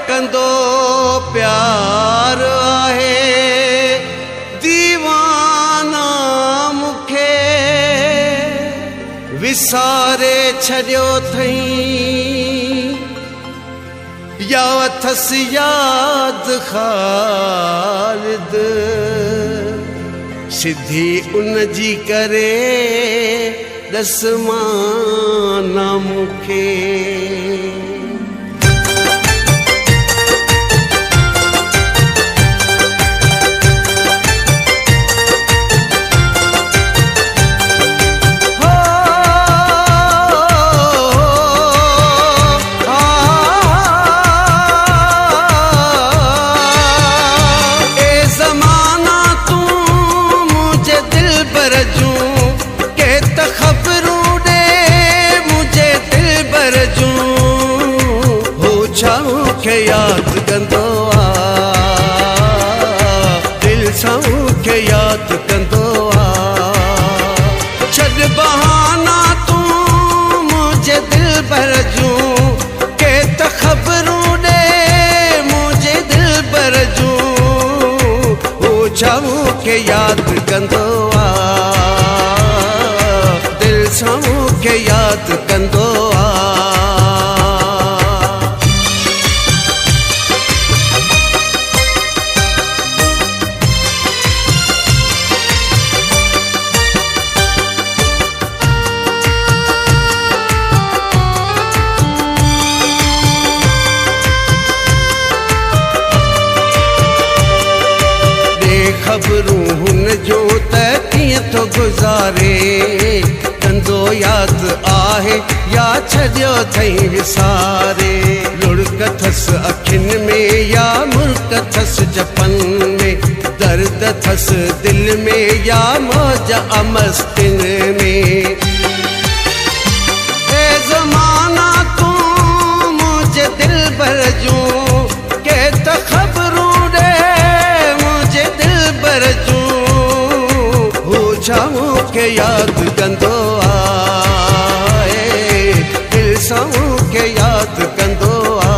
कंदो प्यार आहे दीवाना मुखे विसारे छॾियो थई या अथस याद ख़ालिद सिधी उन जी करे दसमाना मुखे के याद कंदो आ दिल सां के याद कंदो आ छॾ बहाना तू मुझे दिल भर जूं के त ख़बरूं ॾे मुझे दिल भर जूं हो छाऊं के याद कंदो आ दिल सां के याद कंदो आ ख़बरूं हुन जो त कीअं थो गुज़ारे कंदो याद आहे या छॾियो अथई विसारे लुढ़क अथसि अखियुनि में या मुल्क अथसि जपन में दर्द अथसि दिल में या मौज अमस्तिन में ए ज़माना तू मुझे दिल भर जूं के त ख़बरूं ॾे मुझे दिल भर जूं हो छाऊं के याद कंदो आहे दिल सां के याद कंदो आ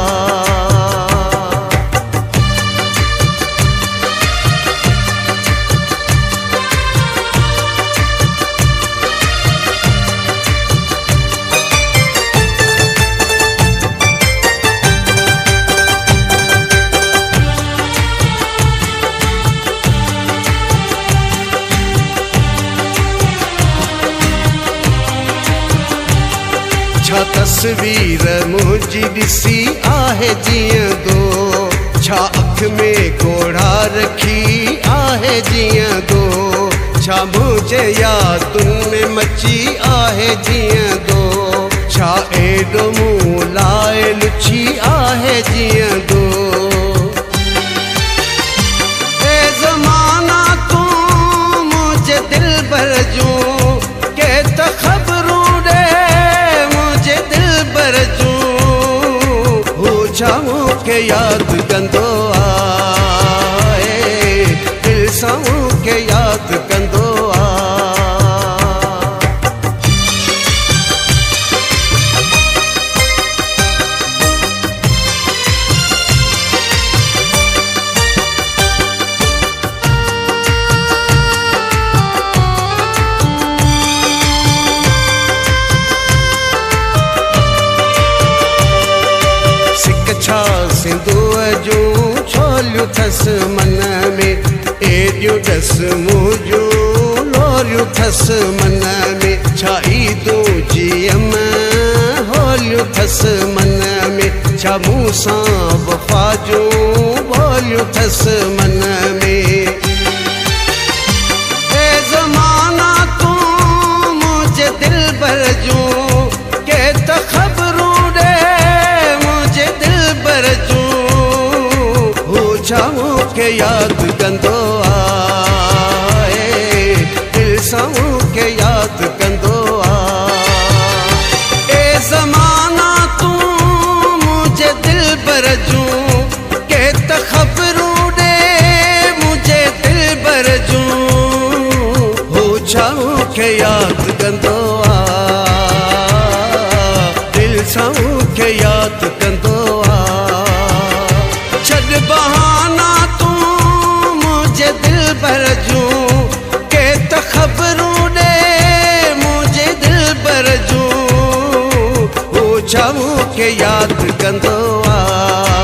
छा तस्वीर मुझी ॾिसी आहे जीअं दो छा अख में घोड़ा रखी आहे जीअं दो छा मुझे यादुनि में मची आहे जीअं दो छा एॾो मुंहुं लाए लुछी आहे जीअं दो ए ज़माना तू मुझे दिल भर जूं के त ख़बरूं छाऊं के याद कंदो आहे दिल सां के याद कंदो आ छा सिंधूअ जूं छोलियूं थसि मन में एॾियूं ॾस मुंहिंजूं लोरियूं थसि मन में छा ईदूं जियम होलियूं थसि मन में छा मूं सां वफ़ा जूं ॿोलियूं थसि मन में ए ज़माना तू मुझे दिल भर जूं के त ख़बरूं खे यादि कंदो आहे, दिलि सां मूंखे यादि कंदो आहे। ए ज़माना तूं मुंहिंजे दिलबर जूं के त ख़बरूं ॾे मुंहिंजे दिलबर जूं, हू छा मूंखे यादि कंदो आहे, दिलि सां मूंखे यादि कंदो आहे। छॾ बहाना तूं मुंहिंजे दिलबर जूं के त ख़बरूं ॾे मुंहिंजे दिलबर जूं, हू छा मूंखे यादि कंदो आहे।